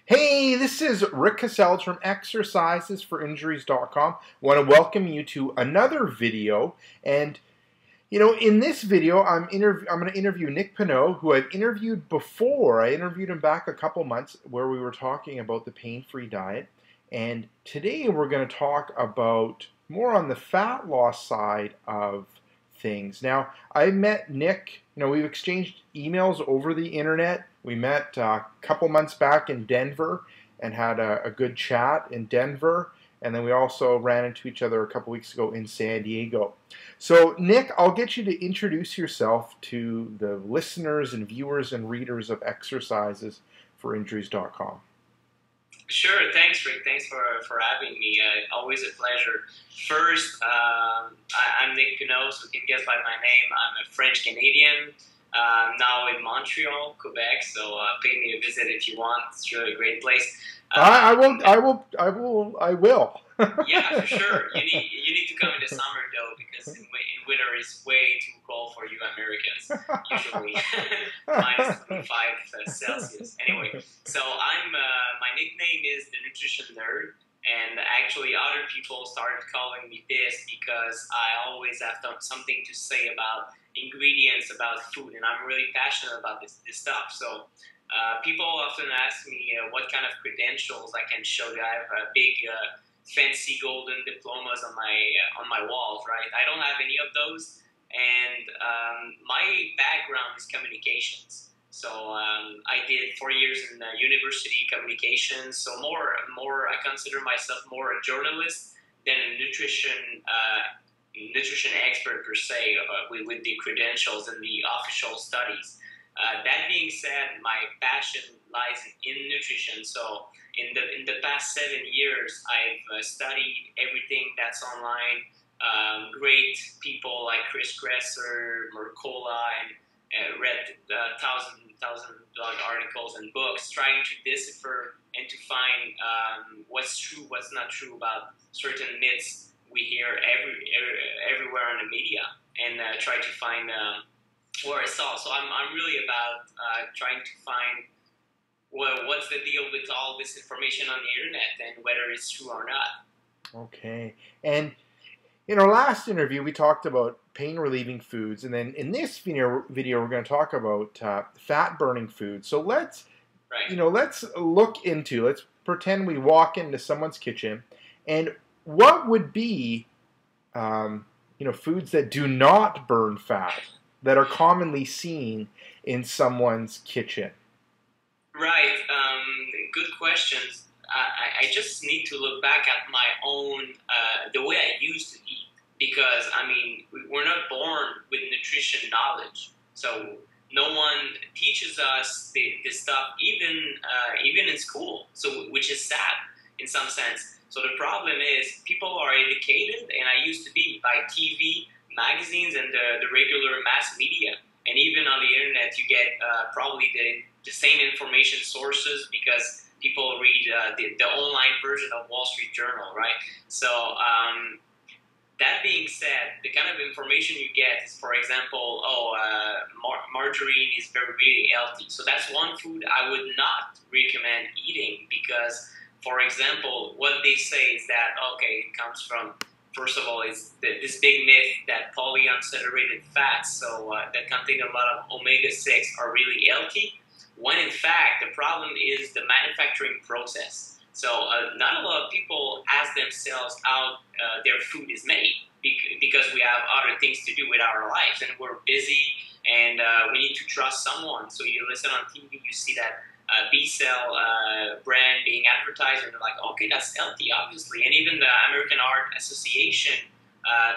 Hey, this is Rick Kaselj from exercisesforinjuries.com. I want to welcome you to another video. And, in this video, I'm going to interview Nick Pineault, who I've interviewed before. I interviewed him back a couple months where we were talking about the pain-free diet. And today we're going to talk about more on the fat loss side of things. Now, I met Nick, we've exchanged emails over the internet. We met a couple months back in Denver and had a good chat in Denver. And then we also ran into each other a couple weeks ago in San Diego. So, Nick, I'll get you to introduce yourself to the listeners and viewers and readers of exercisesforinjuries.com. Sure. Thanks, Rick. Thanks for having me. Always a pleasure. First, I'm Nick Pineault, so you can guess by my name. I'm a French-Canadian, now in Montreal, Quebec, so pay me a visit if you want. It's really a great place. I will. Yeah, for sure. You need to come in the summer, though, because in winter it's way too cold for you Americans, usually. Minus 25 Celsius. Anyway, so my nickname is the Nutrition Nerd, and actually other people started calling me this because I always have something to say about ingredients, about food, and I'm really passionate about this stuff. So people often ask me what kind of credentials I can show. I have a big fancy golden diplomas on my walls, right? I don't have any of those, and my background is communications. So I did 4 years in university communications. So more, I consider myself more a journalist than a nutrition expert per se, with the credentials and the official studies. That being said, my passion lies in nutrition. So in the past 7 years, I've studied everything that's online. Great people like Chris Gresser, Mercola, and read thousand blog articles and books trying to decipher and to find what's true, what's not true about certain myths we hear everywhere in the media, and try to find where I saw. So I'm really about trying to find what's the deal with all this information on the internet and whether it's true or not. Okay. And in our last interview, we talked about pain-relieving foods, and then in this video we're going to talk about fat-burning foods. So let's pretend we walk into someone's kitchen, and what would be, foods that do not burn fat that are commonly seen in someone's kitchen? Right. Good questions. I just need to look back at my own, the way I used to eat, because, we're not born with nutrition knowledge. So no one teaches us this stuff, even in school, so which is sad in some sense. So the problem is people are educated, and I used to be, by TV, magazines, and the regular mass media. And even on the internet, you get probably the same information sources because people read the online version of Wall Street Journal, right? So that being said, the kind of information you get is, for example, margarine is really healthy. So that's one food I would not recommend eating because, for example, what they say is that, okay, it comes from, first of all, is this big myth that polyunsaturated fats, so that contain a lot of omega-6, are really healthy, when in fact the problem is the manufacturing process. So not a lot of people ask themselves how their food is made because we have other things to do with our lives and we're busy and we need to trust someone. So you listen on TV, you see that B-Cell brand being advertised, and they're like, okay, that's healthy, obviously. And even the American Heart Association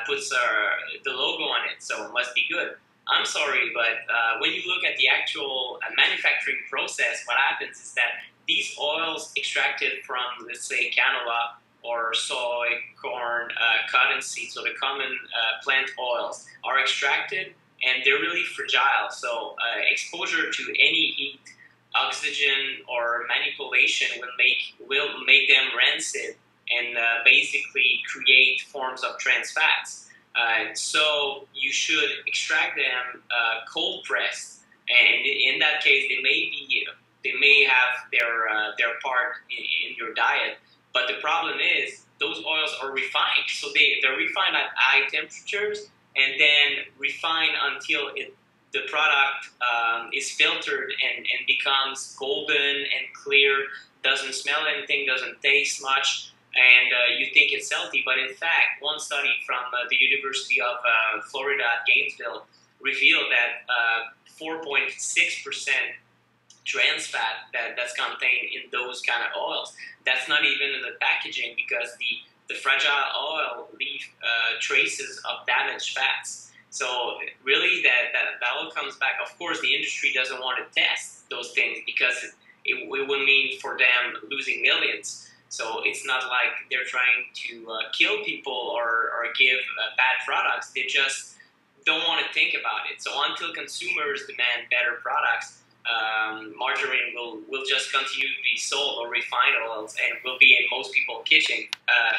puts the logo on it, so it must be good. I'm sorry, but when you look at the actual manufacturing process, what happens is that these oils extracted from, let's say, canola or soy, corn, cottonseed, so the common plant oils, are extracted, and they're really fragile. So exposure to any heat, oxygen, or manipulation will make them rancid and basically create forms of trans fats. So you should extract them cold pressed, and in that case, they may be they may have their part in your diet. But the problem is those oils are refined, so they're refined at high temperatures and then refined until the product is filtered and becomes golden and clear, doesn't smell anything, doesn't taste much, and you think it's healthy. But in fact, one study from the University of Florida at Gainesville revealed that 4.6% trans fat that's contained in those kind of oils. That's not even in the packaging because the fragile oil leave traces of damaged fats. So really that all comes back. Of course, the industry doesn't want to test those things because it would mean for them losing millions. So it's not like they're trying to kill people or give bad products. They just don't want to think about it. So until consumers demand better products, margarine will just continue to be sold, or refined oils, and will be in most people's kitchen,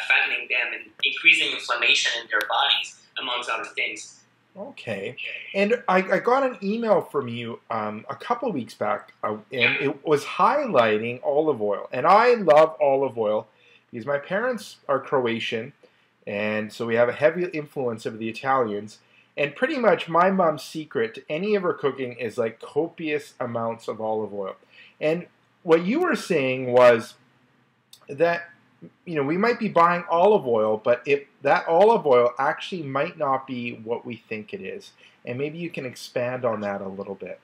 fattening them and increasing inflammation in their bodies, amongst other things. Okay. And I got an email from you a couple weeks back, and it was highlighting olive oil. And I love olive oil because my parents are Croatian, and so we have a heavy influence of the Italians. And pretty much my mom's secret to any of her cooking is like copious amounts of olive oil. And what you were saying was that, you know, we might be buying olive oil, but that olive oil actually might not be what we think it is. And maybe you can expand on that a little bit.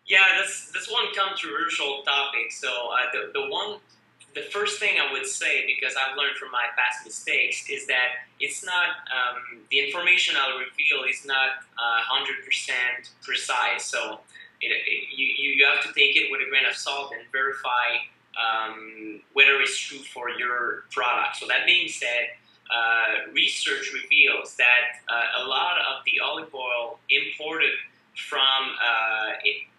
Yeah, that's one controversial topic. So the first thing I would say, because I've learned from my past mistakes, is that it's not the information I'll reveal is not 100% precise. So you have to take it with a grain of salt and verify whether it's true for your product. So that being said, research reveals that a lot of the olive oil imported from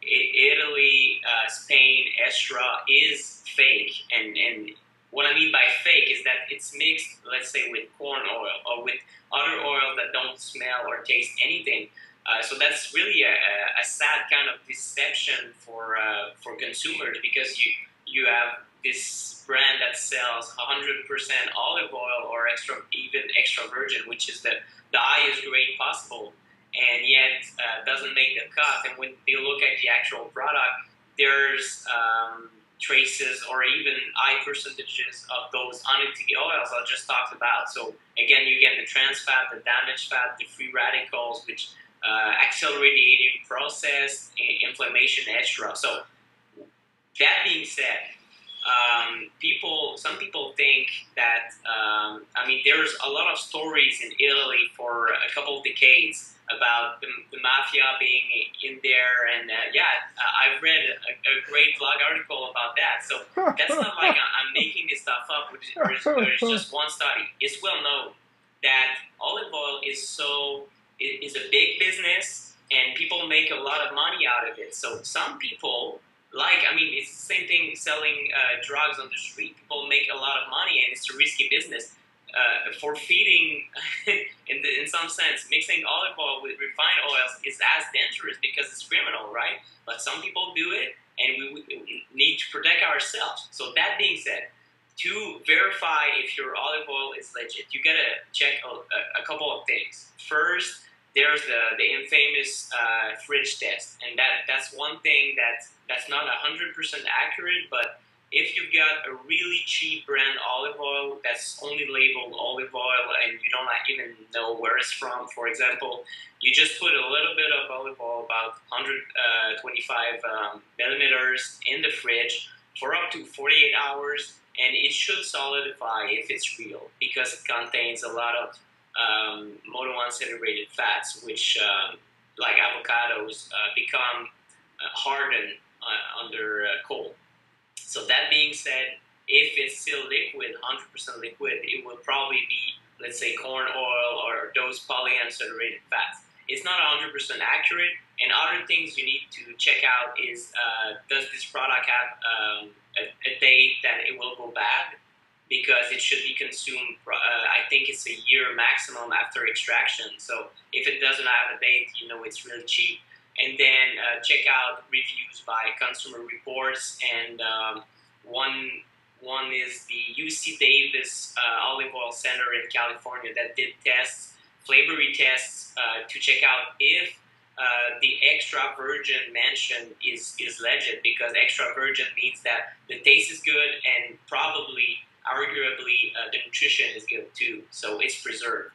Italy, Spain, etc. is fake. And what I mean by fake is that it's mixed, let's say, with corn oil or with other oil that don't smell or taste anything. So that's really a sad kind of deception for consumers, because you have this brand that sells 100% olive oil or even extra virgin, which is the highest grade possible, and yet doesn't make the cut. And when you look at the actual product, there's traces or even high percentages of those unhealthy oils I just talked about. So again, you get the trans fat, the damaged fat, the free radicals, which accelerate the aging process, inflammation, etc. So that being said, some people think that, there's a lot of stories in Italy for a couple of decades about the mafia being in there, and I've read a great blog article about that. So that's not like I'm making this stuff up, or it's just one study. It's well known that olive oil is a big business, and people make a lot of money out of it. So some people, it's the same thing selling drugs on the street. People make a lot of money, and it's a risky business. For feeding, in some sense, mixing olive oil with refined oils is as dangerous because it's criminal, right? But some people do it, and we need to protect ourselves. So that being said, to verify if your olive oil is legit, you gotta check a couple of things. First, there's the infamous fridge test, and that's one thing that's not 100% accurate. But if you've got a really cheap brand olive oil that's only labeled olive oil and you don't even know where it's from, for example, you just put a little bit of olive oil, about 125 millimeters, in the fridge for up to 48 hours, and it should solidify if it's real, because it contains a lot of monounsaturated fats, which, like avocados, become hardened under cold. So that being said, if it's still liquid, 100% liquid, it will probably be, let's say, corn oil or those polyunsaturated fats. It's not 100% accurate. And other things you need to check out is, does this product have a date that it will go bad? Because it should be consumed, I think it's a year maximum after extraction. So if it doesn't have a date, it's really cheap. and then check out reviews by Consumer Reports, and one is the UC Davis Olive Oil Center in California that did tests, flavor tests, to check out if the extra virgin mention is legit, because extra virgin means that the taste is good and probably, arguably, the nutrition is good too. So it's preserved.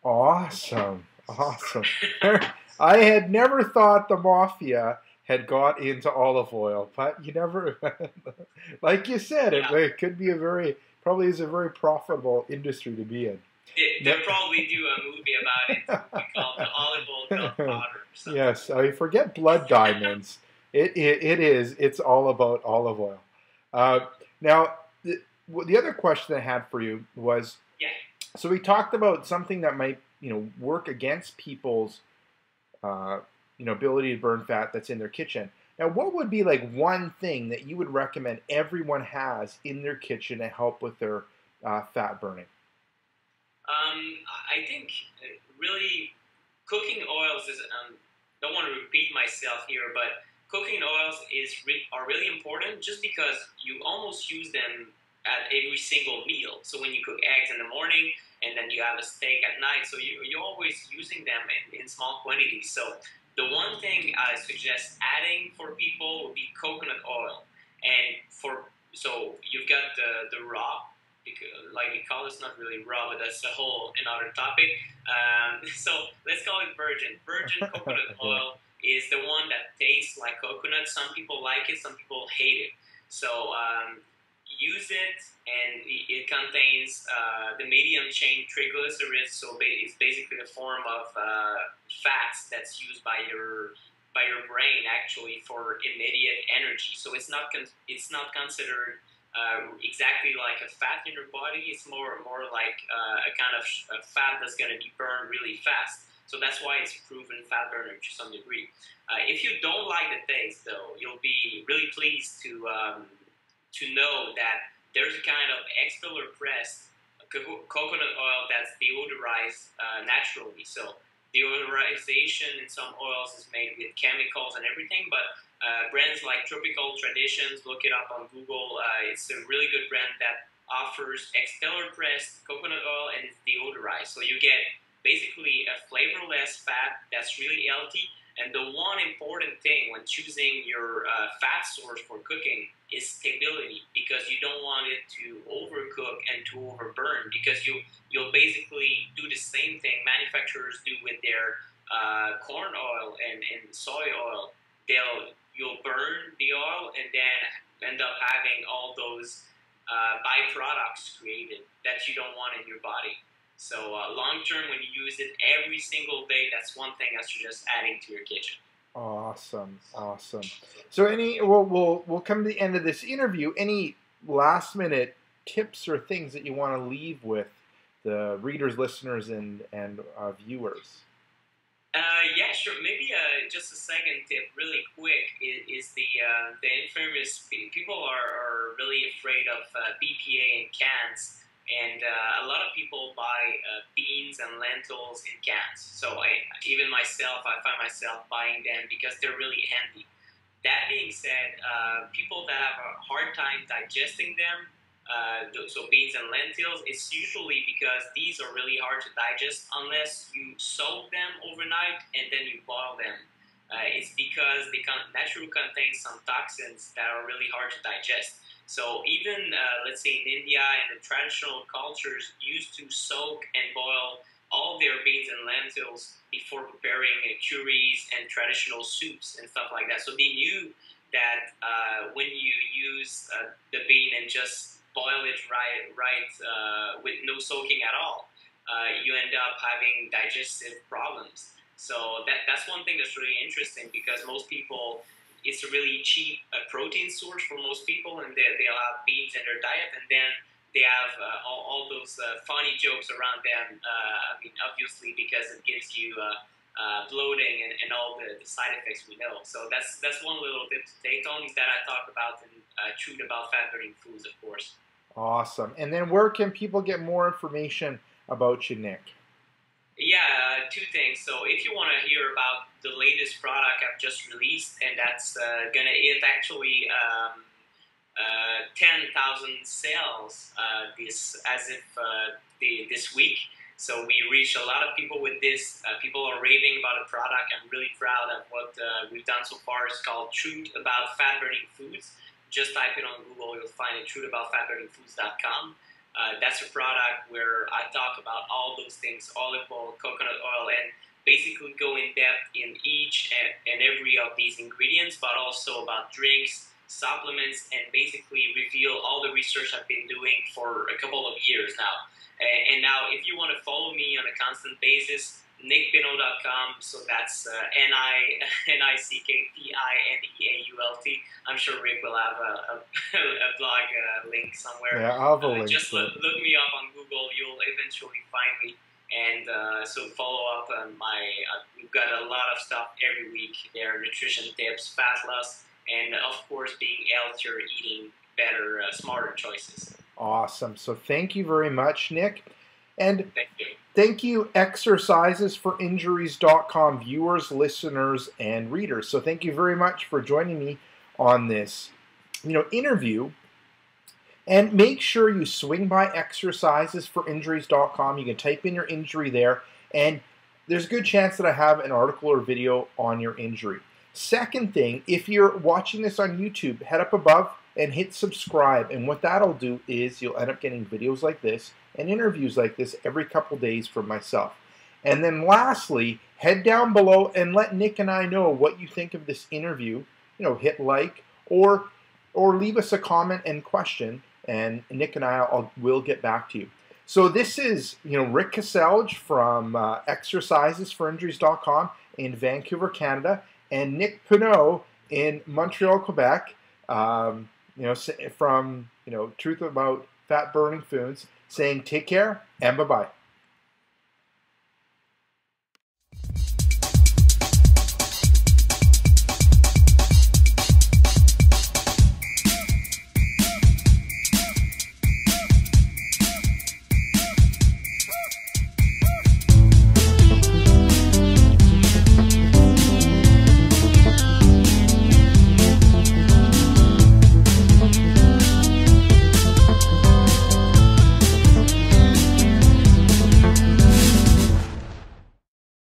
Awesome. Awesome. I had never thought the mafia had got into olive oil, but you never, like you said, it could be probably is a very profitable industry to be in. They'll probably do a movie about it called The Olive Oil Godfather. Yes, I forget Blood Diamonds. It's all about olive oil. Now, the other question I had for you was, so we talked about something that might, work against people's, ability to burn fat that's in their kitchen. Now, what would be like one thing that you would recommend everyone has in their kitchen to help with their fat burning? I think really cooking oils is, don't want to repeat myself here, but cooking oils are really important, just because you almost use them at every single meal. So when you cook eggs in the morning, and then you have a steak at night, so you're always using them in small quantities. So the one thing I suggest adding for people would be coconut oil. And so you've got the raw, because, like we call it's not really raw, but that's a whole another topic. So let's call it virgin. Virgin coconut oil is the one that tastes like coconut. Some people like it, some people hate it. So use it, and it contains the medium chain triglycerides. So it's basically a form of fats that's used by your brain actually for immediate energy. So it's not considered exactly like a fat in your body. It's more like a kind of fat that's going to be burned really fast. So that's why it's a proven fat burner to some degree. If you don't like the taste, though, you'll be really pleased to know that there's a kind of expeller pressed coconut oil that's deodorized naturally. So deodorization in some oils is made with chemicals and everything, but brands like Tropical Traditions, look it up on Google. It's a really good brand that offers expeller pressed coconut oil, and it's deodorized. So you get basically a flavorless fat that's really healthy. And the one important thing when choosing your fat source for cooking is stability, because you don't want it to overcook and to overburn, because you'll basically do the same thing manufacturers do with their corn oil and soy oil. You'll burn the oil and then end up having all those byproducts created that you don't want in your body. So long term, when you use it every single day, that's one thing I suggest adding to your kitchen. Awesome, awesome. So we'll come to the end of this interview. Any last minute tips or things that you want to leave with the readers, listeners, and viewers? Yeah, sure. Maybe just a second tip, really quick, is the infamous people are really afraid of BPA in cans. And a lot of people buy beans and lentils in cans. So even myself, I find myself buying them because they're really handy. That being said, people that have a hard time digesting them, so beans and lentils, it's usually because these are really hard to digest unless you soak them overnight and then you boil them. It's because they naturally contain some toxins that are really hard to digest. So even, let's say in India and the traditional cultures used to soak and boil all their beans and lentils before preparing curries and traditional soups and stuff like that. So they knew that when you use the bean and just boil it right with no soaking at all, you end up having digestive problems. So that's one thing that's really interesting, because most people, it's a really cheap protein source for most people, and they'll have beans in their diet, and then they have all those funny jokes around them. I mean, obviously, because it gives you bloating and all the side effects we know. So that's one little tip to take on that I talk about in Truth About Fat Burning Foods, of course. Awesome. And then where can people get more information about you, Nick? Yeah, two things. So if you want to hear about the latest product I've just released, and that's gonna hit actually 10,000 sales this week. So we reached a lot of people with this. People are raving about the product. I'm really proud of what we've done so far. It's called Truth About Fat Burning Foods. Just type it on Google, you'll find it, truthaboutfatburningfoods.com. That's a product where I talk about all those things, olive oil, coconut oil, and basically go in depth in each and every of these ingredients, but also about drinks, supplements, and basically reveal all the research I've been doing for a couple of years now. And now, if you want to follow me on a constant basis, nickpineault.com. So that's NICKPINEAULT. I'm sure Rick will have a blog link somewhere. Yeah, I'll have a link. Just look me up on Google. You'll eventually find me. And so follow up on we've got a lot of stuff every week. There are nutrition tips, fat loss, and of course being healthier, eating better, smarter choices. Awesome. So thank you very much, Nick. And thank you. Thank you, exercisesforinjuries.com viewers, listeners, and readers. So thank you very much for joining me on this, interview. And make sure you swing by exercisesforinjuries.com. You can type in your injury there, and there's a good chance that I have an article or video on your injury. Second thing, if you're watching this on YouTube, head up above and hit subscribe. And what that'll do is you'll end up getting videos like this and interviews like this every couple days from myself. And then lastly, head down below and let Nick and I know what you think of this interview. Hit like or leave us a comment and question, and Nick and I will get back to you. So this is Rick Kaselj from exercisesforinjuries.com in Vancouver, Canada, and Nick Pineault in Montreal, Quebec. From Truth About Fat Burning Foods, saying take care and bye-bye.